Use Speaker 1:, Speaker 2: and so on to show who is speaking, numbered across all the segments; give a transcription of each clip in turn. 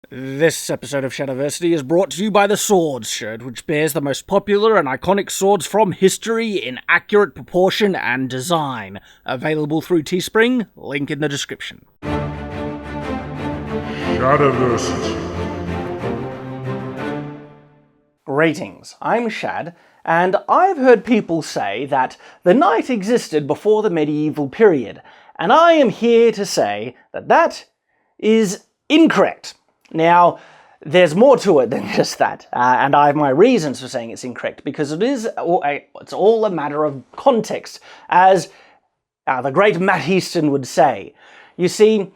Speaker 1: This episode of Shadiversity is brought to you by the Swords shirt, which bears the most popular and iconic swords from history in accurate proportion and design. Available through Teespring, link in the description.
Speaker 2: Shadiversity.
Speaker 1: Greetings, I'm Shad, and I've heard people say that the knight existed before the medieval period, and I am here to say that that is incorrect. Now, there's more to it than just that, and I have my reasons for saying it's incorrect, because it's all a matter of context, as the great Matt Easton would say. You see,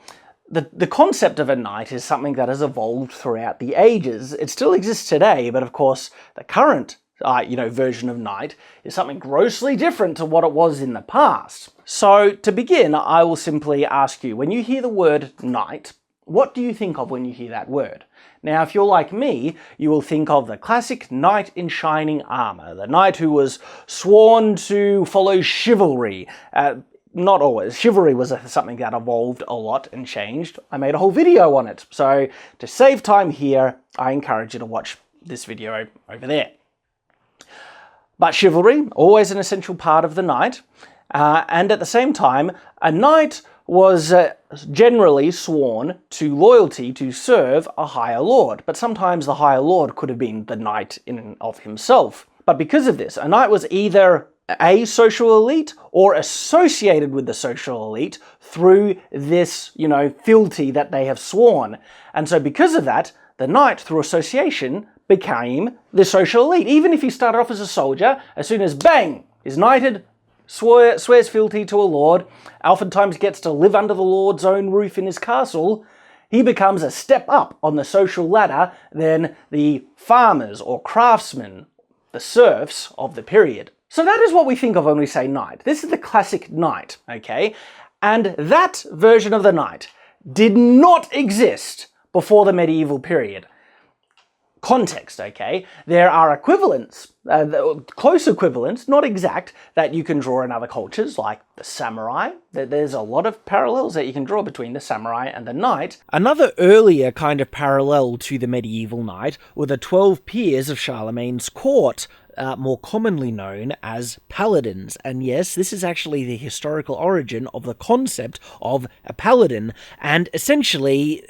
Speaker 1: the concept of a knight is something that has evolved throughout the ages. It still exists today, but of course, the current version of knight is something grossly different to what it was in the past. So, to begin, I will simply ask you, when you hear the word knight, what do you think of when you hear that word? Now, if you're like me, you will think of the classic knight in shining armor, the knight who was sworn to follow chivalry. Not always. Chivalry was something that evolved a lot and changed. I made a whole video on it. So, to save time here, I encourage you to watch this video over there. But chivalry, always an essential part of the knight. And at the same time, a knight was generally sworn to loyalty to serve a higher lord, but sometimes the higher lord could have been the knight in and of himself. But because of this, a knight was either a social elite or associated with the social elite through this, fealty that they have sworn. And so because of that, the knight, through association, became the social elite. Even if he started off as a soldier, as soon as bang, is knighted, swears fealty to a lord, oftentimes gets to live under the lord's own roof in his castle, he becomes a step up on the social ladder than the farmers or craftsmen, the serfs of the period. So that is what we think of when we say knight. This is the classic knight, okay? And that version of the knight did not exist before the medieval period. Context, okay? There are equivalents, close equivalents, not exact, that you can draw in other cultures, like the samurai. There's a lot of parallels that you can draw between the samurai and the knight. Another earlier kind of parallel to the medieval knight were the 12 peers of Charlemagne's court, more commonly known as paladins. And yes, this is actually the historical origin of the concept of a paladin, and essentially,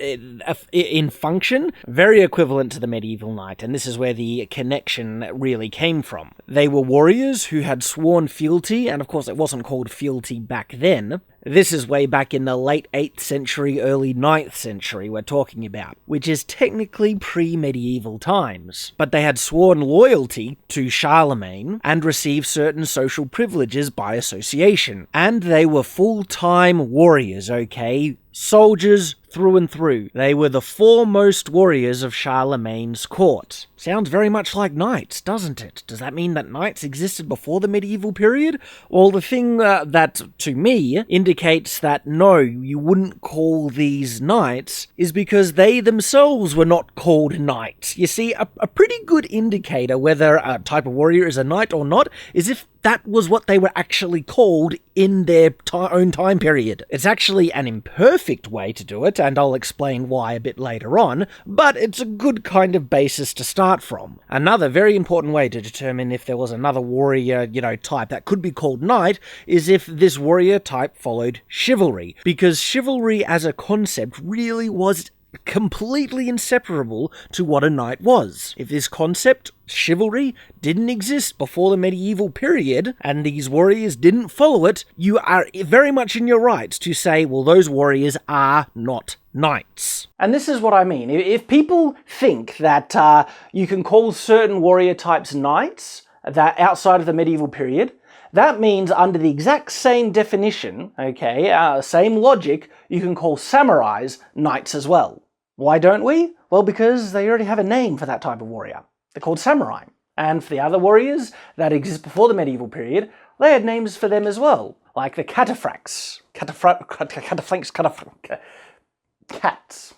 Speaker 1: in function, very equivalent to the medieval knight, and this is where the connection really came from. They were warriors who had sworn fealty, and of course it wasn't called fealty back then. This is way back in the late 8th century, early 9th century we're talking about, which is technically pre-medieval times. But they had sworn loyalty to Charlemagne and received certain social privileges by association. And they were full-time warriors, okay? Soldiers through and through. They were the foremost warriors of Charlemagne's court. Sounds very much like knights, doesn't it? Does that mean that knights existed before the medieval period? Well, the thing that, to me, indicates that no, you wouldn't call these knights is because they themselves were not called knights. You see, a pretty good indicator whether a type of warrior is a knight or not is if that was what they were actually called in their own time period. It's actually an imperfect way to do it, and I'll explain why a bit later on, but it's a good kind of basis to start from. Another very important way to determine if there was another warrior, type that could be called knight is if this warrior type followed chivalry, because chivalry as a concept really was completely inseparable to what a knight was. If this concept, chivalry, didn't exist before the medieval period, and these warriors didn't follow it, you are very much in your rights to say, well, those warriors are not knights. And this is what I mean. If people think that you can call certain warrior types knights that outside of the medieval period, that means under the exact same definition, okay, same logic, you can call samurais knights as well. Why don't we? Well, because they already have a name for that type of warrior. They're called samurai. And for the other warriors that exist before the medieval period, they had names for them as well, like the cataphracts. Cats.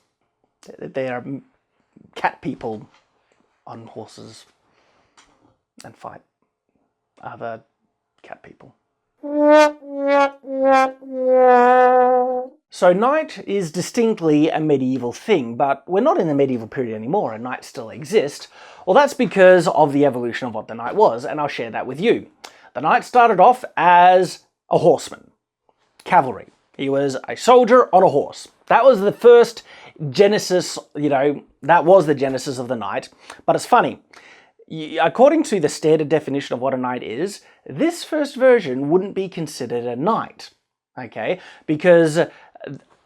Speaker 1: They are cat people on horses and fight other cat people. So knight is distinctly a medieval thing, but we're not in the medieval period anymore and knights still exist. Well, that's because of the evolution of what the knight was, and I'll share that with you. The knight started off as a horseman, cavalry. He was a soldier on a horse. That was the first genesis, that was the genesis of the knight. But it's funny, according to the standard definition of what a knight is, this first version wouldn't be considered a knight, okay? Because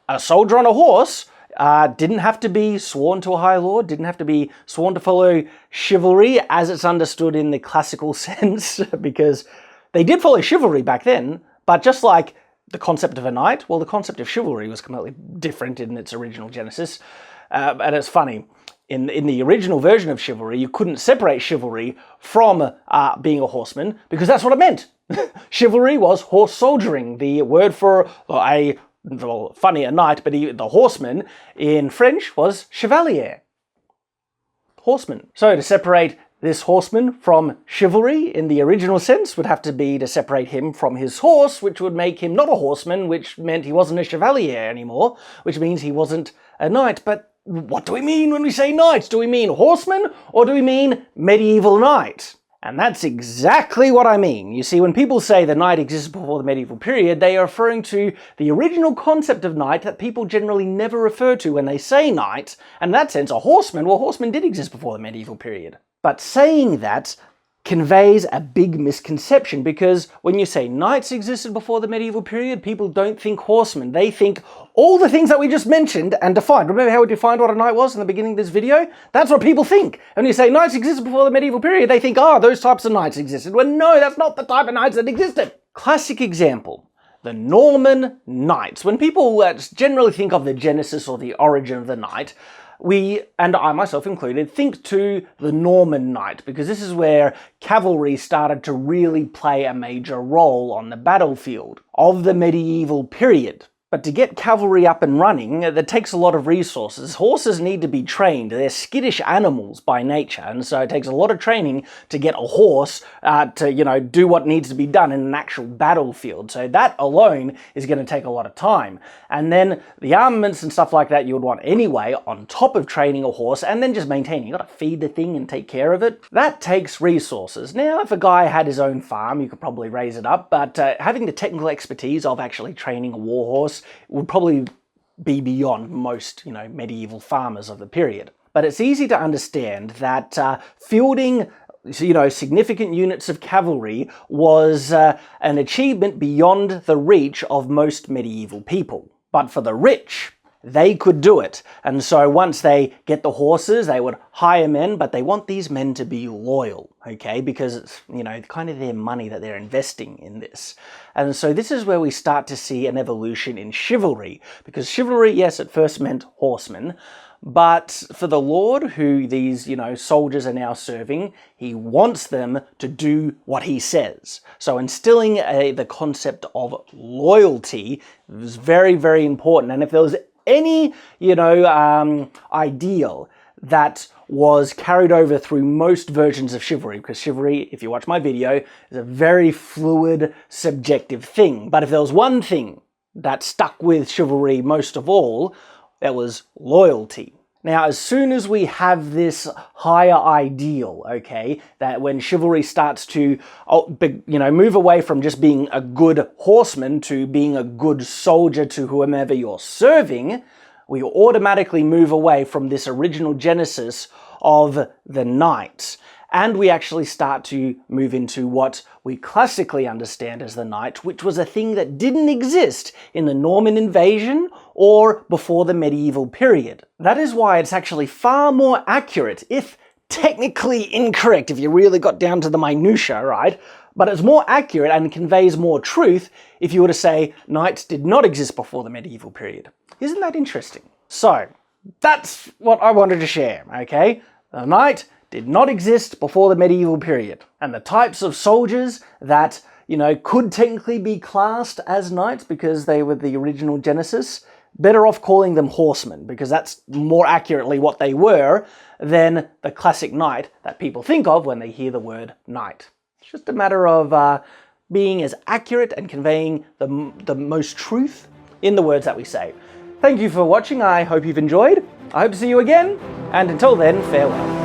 Speaker 1: a soldier on a horse didn't have to be sworn to a high lord, didn't have to be sworn to follow chivalry as it's understood in the classical sense, because they did follow chivalry back then, but just like the concept of a knight, well, the concept of chivalry was completely different in its original genesis. And it's funny, in the original version of chivalry, you couldn't separate chivalry from being a horseman, because that's what it meant. Chivalry was horse soldiering. The word for a knight, but the horseman in French was chevalier. Horseman. So to separate this horseman from chivalry in the original sense would have to be to separate him from his horse, which would make him not a horseman, which meant he wasn't a chevalier anymore, which means he wasn't a knight. But what do we mean when we say knights? Do we mean horseman or do we mean medieval knight? And that's exactly what I mean. You see, when people say the knight existed before the medieval period, they are referring to the original concept of knight that people generally never refer to when they say knight. And in that sense, a horseman, well, horsemen did exist before the medieval period. But saying that conveys a big misconception, because when you say knights existed before the medieval period, people don't think horsemen. They think all the things that we just mentioned and defined. Remember how we defined what a knight was in the beginning of this video? That's what people think. When you say knights existed before the medieval period, they think, those types of knights existed. Well, no, that's not the type of knights that existed. Classic example. The Norman knights. When people generally think of the genesis or the origin of the knight, we, and I myself included, think to the Norman knight, because this is where cavalry started to really play a major role on the battlefield of the medieval period. But to get cavalry up and running, that takes a lot of resources. Horses need to be trained. They're skittish animals by nature, and so it takes a lot of training to get a horse to, do what needs to be done in an actual battlefield. So that alone is going to take a lot of time. And then the armaments and stuff like that you would want anyway, on top of training a horse and then just maintaining. You got to feed the thing and take care of it. That takes resources. Now, if a guy had his own farm, you could probably raise it up, but having the technical expertise of actually training a war horse would probably be beyond most, medieval farmers of the period. But it's easy to understand that fielding, significant units of cavalry was an achievement beyond the reach of most medieval people. But for the rich, they could do it. And so once they get the horses, they would hire men, but they want these men to be loyal, okay? Because it's, kind of their money that they're investing in this. And so this is where we start to see an evolution in chivalry. Because chivalry, yes, at first meant horsemen, but for the lord who these, soldiers are now serving, he wants them to do what he says. So instilling the concept of loyalty is very, very important. And if there was any, ideal that was carried over through most versions of chivalry, because chivalry, if you watch my video, is a very fluid, subjective thing. But if there was one thing that stuck with chivalry most of all, that was loyalty. Now, as soon as we have this higher ideal, okay, that when chivalry starts to, move away from just being a good horseman to being a good soldier to whomever you're serving, we automatically move away from this original genesis of the knight. And we actually start to move into what we classically understand as the knight, which was a thing that didn't exist in the Norman invasion or before the medieval period. That is why it's actually far more accurate, if technically incorrect, if you really got down to the minutiae, right? But it's more accurate and conveys more truth if you were to say knights did not exist before the medieval period. Isn't that interesting? So, that's what I wanted to share, okay? The knight did not exist before the medieval period. And the types of soldiers that, could technically be classed as knights because they were the original genesis, better off calling them horsemen, because that's more accurately what they were than the classic knight that people think of when they hear the word knight. It's just a matter of being as accurate and conveying the most truth in the words that we say. Thank you for watching, I hope you've enjoyed. I hope to see you again, and until then, farewell.